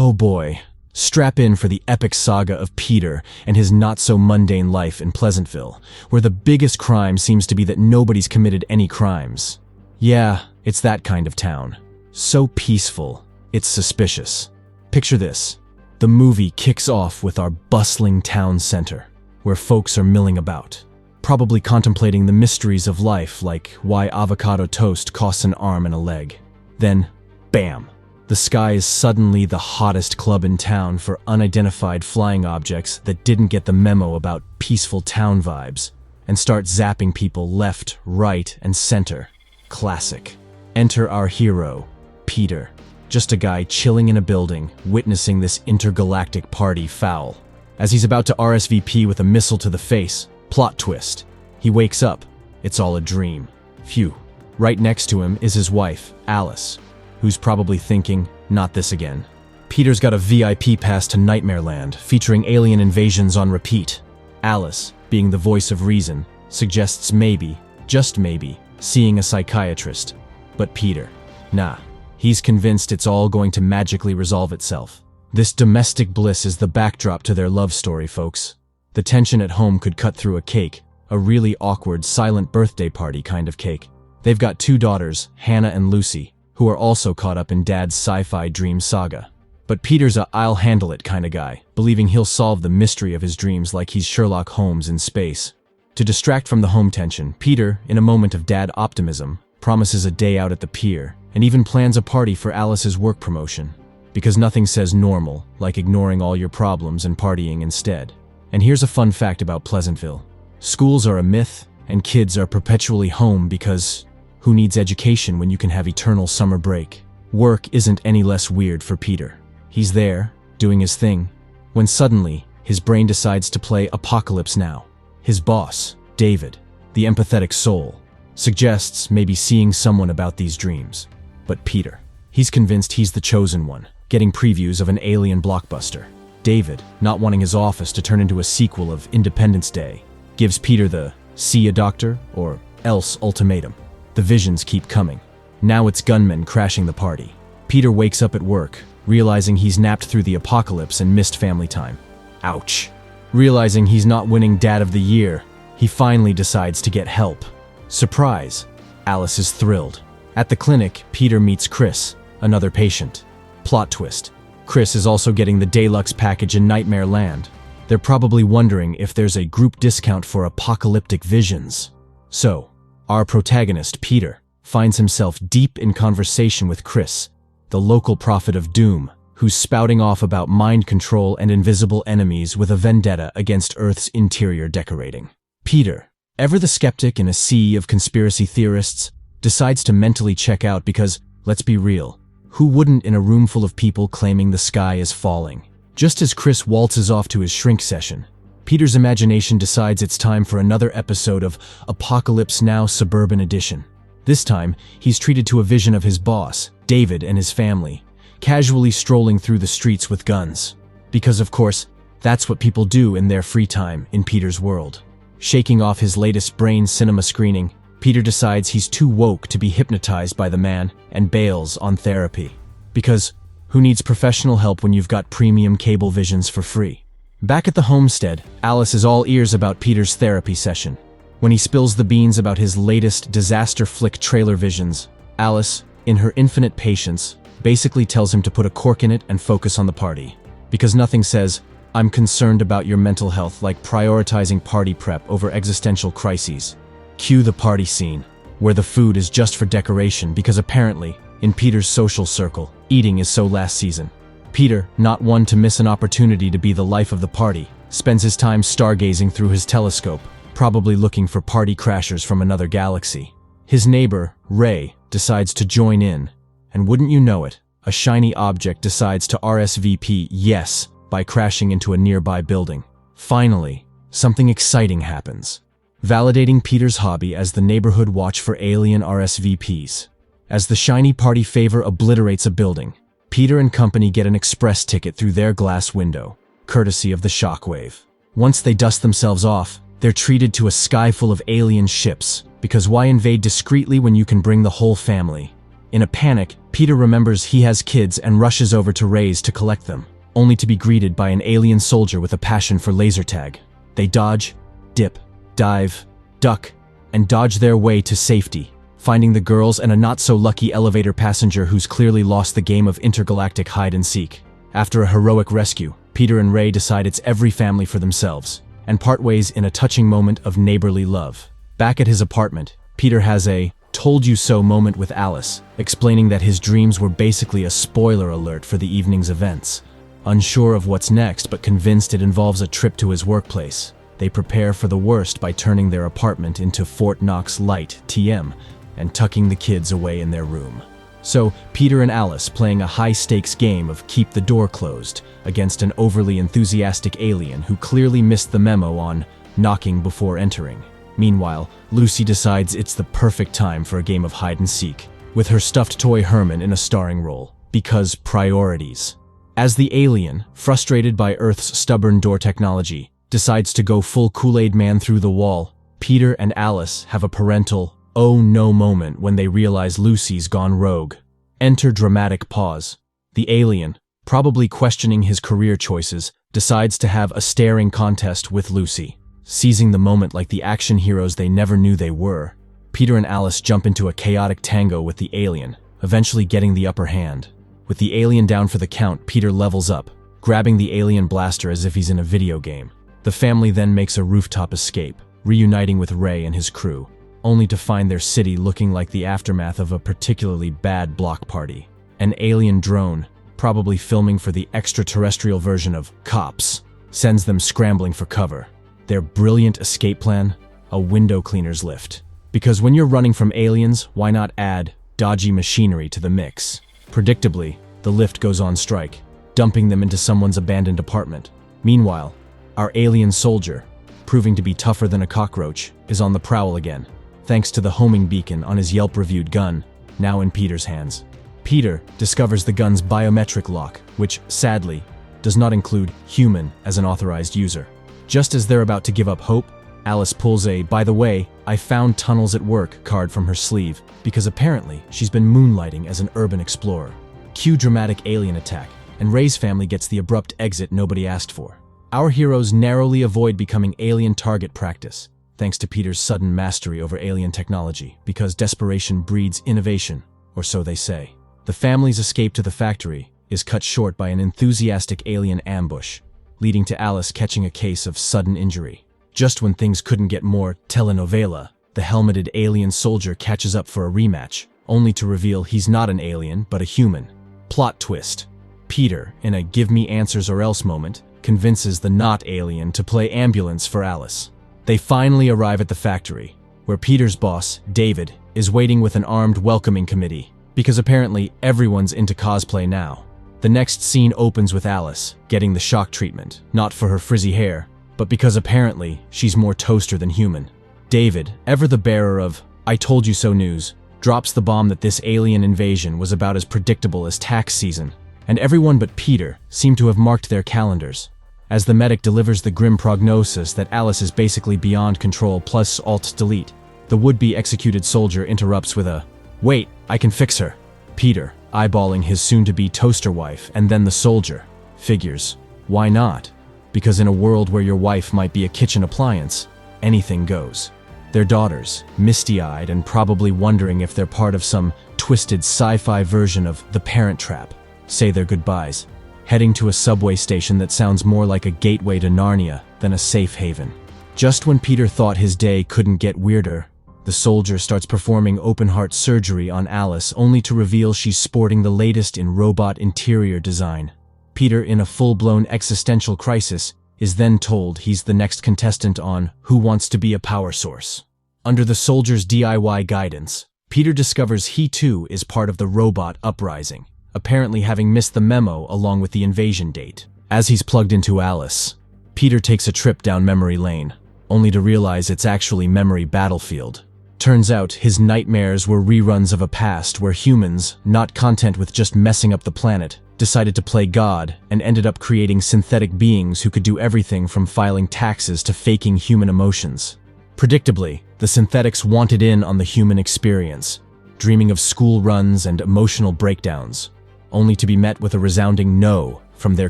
Oh boy, strap in for the epic saga of Peter and his not-so-mundane life in Pleasantville, where the biggest crime seems to be that nobody's committed any crimes. Yeah, it's that kind of town. So peaceful, it's suspicious. Picture this. The movie kicks off with our bustling town center, where folks are milling about, probably contemplating the mysteries of life, like why avocado toast costs an arm and a leg. Then, bam! The sky is suddenly the hottest club in town for unidentified flying objects that didn't get the memo about peaceful town vibes, and start zapping people left, right, and center. Classic. Enter our hero, Peter. Just a guy chilling in a building, witnessing this intergalactic party foul. As he's about to RSVP with a missile to the face, plot twist. He wakes up. It's all a dream. Phew. Right next to him is his wife, Alice, who's probably thinking, not this again. Peter's got a VIP pass to Nightmare Land, featuring alien invasions on repeat. Alice, being the voice of reason, suggests maybe, just maybe, seeing a psychiatrist. But Peter, nah. He's convinced it's all going to magically resolve itself. This domestic bliss is the backdrop to their love story, folks. The tension at home could cut through a cake, a really awkward, silent birthday party kind of cake. They've got 2 daughters, Hannah and Lucy, who are also caught up in Dad's sci-fi dream saga. But Peter's a I'll handle it kind of guy, believing he'll solve the mystery of his dreams like he's Sherlock Holmes in space. To distract from the home tension, Peter, in a moment of dad optimism, promises a day out at the pier, and even plans a party for Alice's work promotion. Because nothing says normal like ignoring all your problems and partying instead. And here's a fun fact about Pleasantville. Schools are a myth, and kids are perpetually home because who needs education when you can have eternal summer break? Work isn't any less weird for Peter. He's there, doing his thing, when suddenly, his brain decides to play Apocalypse Now. His boss, David, the empathetic soul, suggests maybe seeing someone about these dreams. But Peter, he's convinced he's the chosen one, getting previews of an alien blockbuster. David, not wanting his office to turn into a sequel of Independence Day, gives Peter the see a doctor or else ultimatum. The visions keep coming. Now it's gunmen crashing the party. Peter wakes up at work, realizing he's napped through the apocalypse and missed family time. Ouch. Realizing he's not winning Dad of the Year, he finally decides to get help. Surprise! Alice is thrilled. At the clinic, Peter meets Chris, another patient. Plot twist. Chris is also getting the deluxe package in Nightmare Land. They're probably wondering if there's a group discount for apocalyptic visions. So, our protagonist, Peter, finds himself deep in conversation with Chris, the local prophet of doom, who's spouting off about mind control and invisible enemies with a vendetta against Earth's interior decorating. Peter, ever the skeptic in a sea of conspiracy theorists, decides to mentally check out because, let's be real, who wouldn't in a room full of people claiming the sky is falling? Just as Chris waltzes off to his shrink session, Peter's imagination decides it's time for another episode of Apocalypse Now Suburban Edition. This time, he's treated to a vision of his boss, David, and his family, casually strolling through the streets with guns. Because, of course, that's what people do in their free time in Peter's world. Shaking off his latest brain cinema screening, Peter decides he's too woke to be hypnotized by the man and bails on therapy. Because who needs professional help when you've got premium cable visions for free? Back at the homestead, Alice is all ears about Peter's therapy session. When he spills the beans about his latest disaster flick trailer visions, Alice, in her infinite patience, basically tells him to put a cork in it and focus on the party. Because nothing says, I'm concerned about your mental health like prioritizing party prep over existential crises. Cue the party scene, where the food is just for decoration because apparently, in Peter's social circle, eating is so last season. Peter, not one to miss an opportunity to be the life of the party, spends his time stargazing through his telescope, probably looking for party crashers from another galaxy. His neighbor, Ray, decides to join in, and wouldn't you know it, a shiny object decides to RSVP yes by crashing into a nearby building. Finally, something exciting happens, validating Peter's hobby as the neighborhood watch for alien RSVPs. As the shiny party favor obliterates a building, Peter and company get an express ticket through their glass window, courtesy of the shockwave. Once they dust themselves off, they're treated to a sky full of alien ships, because why invade discreetly when you can bring the whole family? In a panic, Peter remembers he has kids and rushes over to Ray's to collect them, only to be greeted by an alien soldier with a passion for laser tag. They dodge, dip, dive, duck, and dodge their way to safety, finding the girls and a not-so-lucky elevator passenger who's clearly lost the game of intergalactic hide-and-seek. After a heroic rescue, Peter and Ray decide it's every family for themselves, and part ways in a touching moment of neighborly love. Back at his apartment, Peter has a told-you-so moment with Alice, explaining that his dreams were basically a spoiler alert for the evening's events. Unsure of what's next, but convinced it involves a trip to his workplace, they prepare for the worst by turning their apartment into Fort Knox Light TM and tucking the kids away in their room. So, Peter and Alice playing a high-stakes game of keep the door closed against an overly enthusiastic alien who clearly missed the memo on knocking before entering. Meanwhile, Lucy decides it's the perfect time for a game of hide-and-seek, with her stuffed toy Herman in a starring role, because priorities. As the alien, frustrated by Earth's stubborn door technology, decides to go full Kool-Aid Man through the wall, Peter and Alice have a parental oh no moment when they realize Lucy's gone rogue. Enter dramatic pause. The alien, probably questioning his career choices, decides to have a staring contest with Lucy. Seizing the moment like the action heroes they never knew they were, Peter and Alice jump into a chaotic tango with the alien, eventually getting the upper hand. With the alien down for the count, Peter levels up, grabbing the alien blaster as if he's in a video game. The family then makes a rooftop escape, reuniting with Ray and his crew, only to find their city looking like the aftermath of a particularly bad block party. An alien drone, probably filming for the extraterrestrial version of Cops, sends them scrambling for cover. Their brilliant escape plan? A window cleaner's lift. Because when you're running from aliens, why not add dodgy machinery to the mix? Predictably, the lift goes on strike, dumping them into someone's abandoned apartment. Meanwhile, our alien soldier, proving to be tougher than a cockroach, is on the prowl again, thanks to the homing beacon on his Yelp-reviewed gun, now in Peter's hands. Peter discovers the gun's biometric lock, which, sadly, does not include human as an authorized user. Just as they're about to give up hope, Alice pulls a, by the way, I found tunnels at work card from her sleeve, because apparently she's been moonlighting as an urban explorer. Cue dramatic alien attack, and Ray's family gets the abrupt exit nobody asked for. Our heroes narrowly avoid becoming alien target practice, thanks to Peter's sudden mastery over alien technology, because desperation breeds innovation, or so they say. The family's escape to the factory is cut short by an enthusiastic alien ambush, leading to Alice catching a case of sudden injury. Just when things couldn't get more telenovela, the helmeted alien soldier catches up for a rematch, only to reveal he's not an alien, but a human. Plot twist. Peter, in a give me answers or else moment, convinces the not alien to play ambulance for Alice. They finally arrive at the factory, where Peter's boss, David, is waiting with an armed welcoming committee, because apparently everyone's into cosplay now. The next scene opens with Alice getting the shock treatment, not for her frizzy hair, but because apparently she's more toaster than human. David, ever the bearer of I told you so news, drops the bomb that this alien invasion was about as predictable as tax season, and everyone but Peter seem to have marked their calendars. As the medic delivers the grim prognosis that Alice is basically beyond control plus Alt-Delete, the would-be executed soldier interrupts with a, "Wait, I can fix her." Peter, eyeballing his soon-to-be toaster wife and then the soldier, figures, why not? Because in a world where your wife might be a kitchen appliance, anything goes. Their daughters, misty-eyed and probably wondering if they're part of some twisted sci-fi version of The Parent Trap, say their goodbyes, heading to a subway station that sounds more like a gateway to Narnia than a safe haven. Just when Peter thought his day couldn't get weirder, the soldier starts performing open-heart surgery on Alice only to reveal she's sporting the latest in robot interior design. Peter, in a full-blown existential crisis, is then told he's the next contestant on Who Wants to Be a Power Source. Under the soldier's DIY guidance, Peter discovers he too is part of the robot uprising, apparently having missed the memo along with the invasion date. As he's plugged into Alice, Peter takes a trip down memory lane, only to realize it's actually memory battlefield. Turns out his nightmares were reruns of a past where humans, not content with just messing up the planet, decided to play God and ended up creating synthetic beings who could do everything from filing taxes to faking human emotions. Predictably, the synthetics wanted in on the human experience, dreaming of school runs and emotional breakdowns, only to be met with a resounding no from their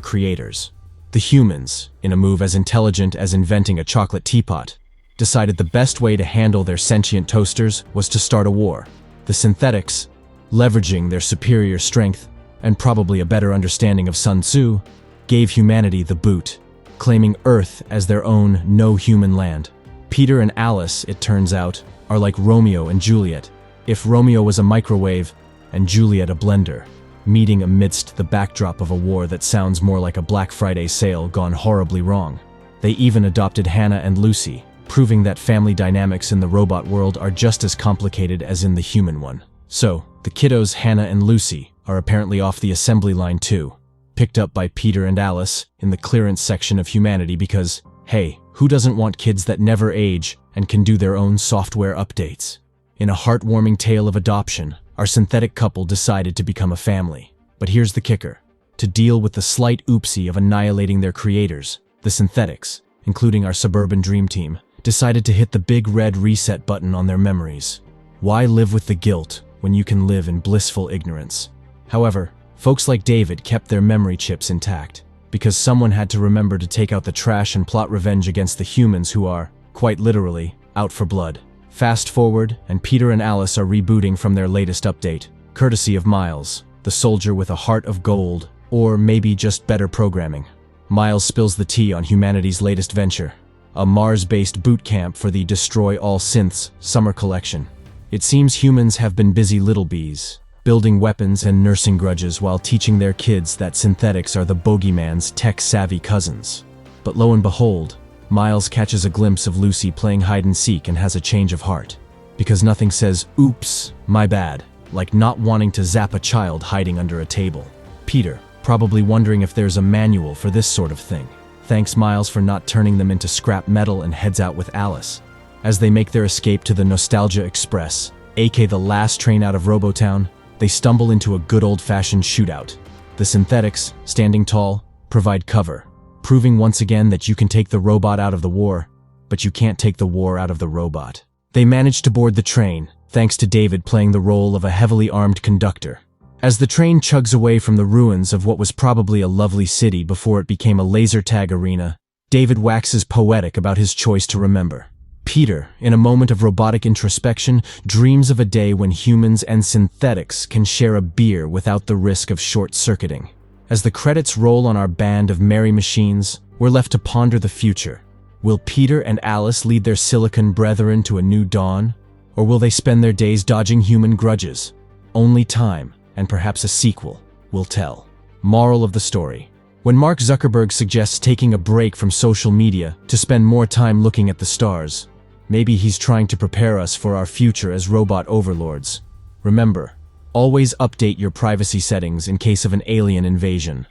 creators. The humans, in a move as intelligent as inventing a chocolate teapot, decided the best way to handle their sentient toasters was to start a war. The synthetics, leveraging their superior strength and probably a better understanding of Sun Tzu, gave humanity the boot, claiming Earth as their own no-human land. Peter and Alice, it turns out, are like Romeo and Juliet, if Romeo was a microwave and Juliet a blender, meeting amidst the backdrop of a war that sounds more like a Black Friday sale gone horribly wrong. They even adopted Hannah and Lucy, proving that family dynamics in the robot world are just as complicated as in the human one. So, the kiddos Hannah and Lucy are apparently off the assembly line too, picked up by Peter and Alice in the clearance section of humanity because, hey, who doesn't want kids that never age and can do their own software updates? In a heartwarming tale of adoption, our synthetic couple decided to become a family. But here's the kicker. To deal with the slight oopsie of annihilating their creators, the synthetics, including our suburban dream team, decided to hit the big red reset button on their memories. Why live with the guilt when you can live in blissful ignorance? However, folks like David kept their memory chips intact, because someone had to remember to take out the trash and plot revenge against the humans who are, quite literally, out for blood. Fast forward, and Peter and Alice are rebooting from their latest update, courtesy of Miles, the soldier with a heart of gold, or maybe just better programming. Miles spills the tea on humanity's latest venture, a Mars-based boot camp for the Destroy All Synths summer collection. It seems humans have been busy little bees, building weapons and nursing grudges while teaching their kids that synthetics are the bogeyman's tech-savvy cousins. But lo and behold, Miles catches a glimpse of Lucy playing hide-and-seek and has a change of heart. Because nothing says, oops, my bad, like not wanting to zap a child hiding under a table. Peter, probably wondering if there's a manual for this sort of thing, thanks Miles for not turning them into scrap metal and heads out with Alice. As they make their escape to the Nostalgia Express, aka the last train out of Robotown, they stumble into a good old-fashioned shootout. The synthetics, standing tall, provide cover, proving once again that you can take the robot out of the war, but you can't take the war out of the robot. They manage to board the train, thanks to David playing the role of a heavily armed conductor. As the train chugs away from the ruins of what was probably a lovely city before it became a laser tag arena, David waxes poetic about his choice to remember. Peter, in a moment of robotic introspection, dreams of a day when humans and synthetics can share a beer without the risk of short-circuiting. As the credits roll on our band of merry machines, we're left to ponder the future. Will Peter and Alice lead their silicon brethren to a new dawn? Or will they spend their days dodging human grudges? Only time, and perhaps a sequel, will tell. Moral of the story. When Mark Zuckerberg suggests taking a break from social media to spend more time looking at the stars, maybe he's trying to prepare us for our future as robot overlords. Remember, always update your privacy settings in case of an alien invasion.